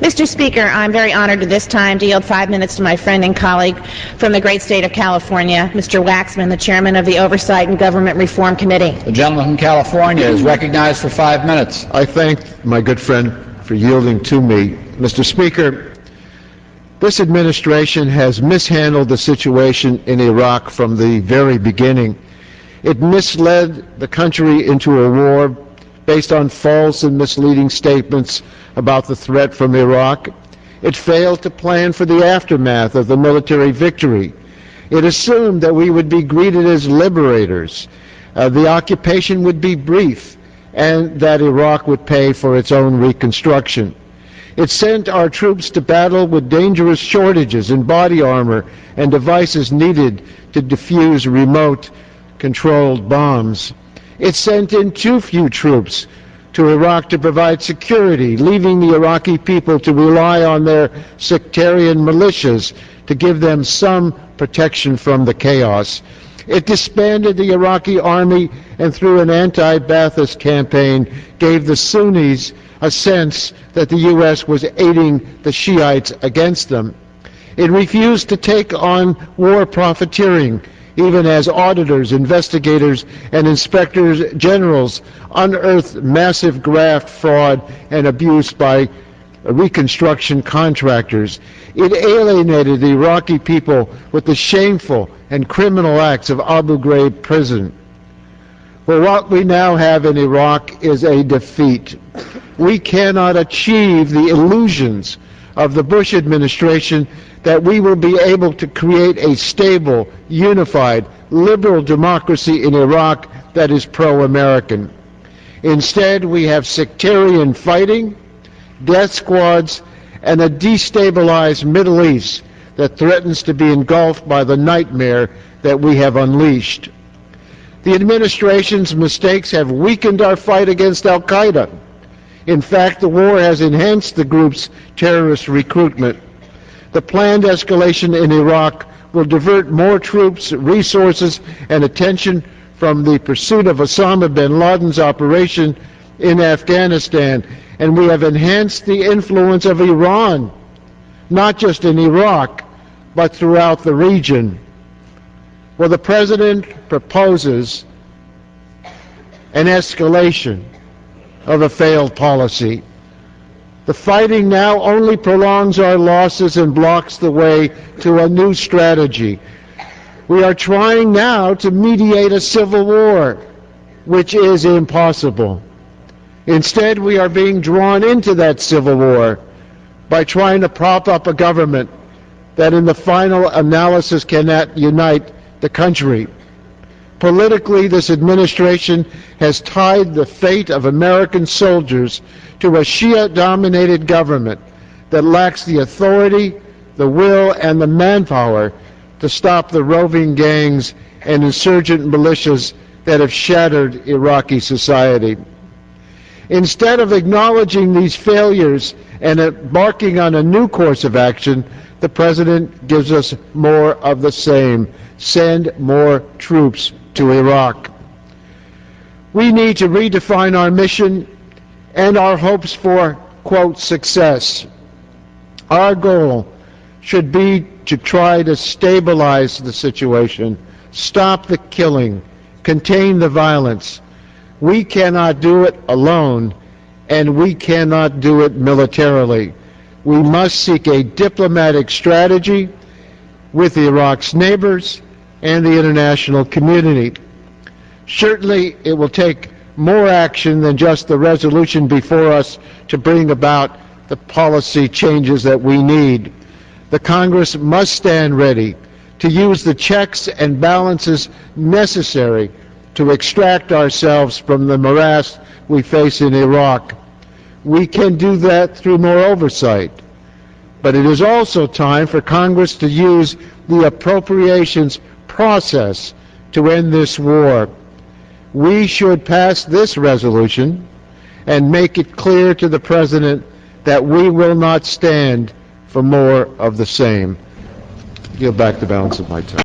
Mr. Speaker, I'm very honored at this time to yield 5 minutes to my friend and colleague from the great state of California, Mr. Waxman, the chairman of the Oversight and Government Reform Committee. The gentleman from California is recognized for 5 minutes. I thank my good friend for yielding to me. Mr. Speaker, this administration has mishandled the situation in Iraq from the very beginning. It misled the country into a war based on false and misleading statements about the threat from Iraq. It failed to plan for the aftermath of the military victory. It assumed that we would be greeted as liberators, the occupation would be brief, and that Iraq would pay for its own reconstruction. It sent our troops to battle with dangerous shortages in body armor and devices needed to defuse remote-controlled bombs. It sent in too few troops to Iraq to provide security, leaving the Iraqi people to rely on their sectarian militias to give them some protection from the chaos. It disbanded the Iraqi army and through an anti-Ba'athist campaign gave the Sunnis a sense that the U.S. was aiding the Shiites against them. It refused to take on war profiteering, even as auditors, investigators, and inspectors generals unearthed massive graft, fraud, and abuse by reconstruction contractors. It alienated the Iraqi people with the shameful and criminal acts of Abu Ghraib prison. But what we now have in Iraq is a defeat. We cannot achieve the illusions of the Bush administration that we will be able to create a stable, unified, liberal democracy in Iraq that is pro-American. Instead, we have sectarian fighting, death squads, and a destabilized Middle East that threatens to be engulfed by the nightmare that we have unleashed. The administration's mistakes have weakened our fight against al-Qaeda. In fact, the war has enhanced the group's terrorist recruitment. The planned escalation in Iraq will divert more troops, resources, and attention from the pursuit of Osama bin Laden's operation in Afghanistan, and we have enhanced the influence of Iran, not just in Iraq, but throughout the region. Well, the President proposes an escalation of a failed policy. The fighting now only prolongs our losses and blocks the way to a new strategy. We are trying now to mediate a civil war, which is impossible. Instead, we are being drawn into that civil war by trying to prop up a government that in the final analysis cannot unite the country. Politically, this administration has tied the fate of American soldiers to a Shia-dominated government that lacks the authority, the will, and the manpower to stop the roving gangs and insurgent militias that have shattered Iraqi society. Instead of acknowledging these failures and embarking on a new course of action, the President gives us more of the same. Send more troops to Iraq. We need to redefine our mission and our hopes for, quote, success. Our goal should be to try to stabilize the situation, stop the killing, contain the violence. We cannot do it alone, and we cannot do it militarily. We must seek a diplomatic strategy with Iraq's neighbors and the international community. Certainly, it will take more action than just the resolution before us to bring about the policy changes that we need. The Congress must stand ready to use the checks and balances necessary to extract ourselves from the morass we face in Iraq. We can do that through more oversight. But it is also time for Congress to use the appropriations process to end this war. We should pass this resolution and make it clear to the President that we will not stand for more of the same. Yield back the balance of my time.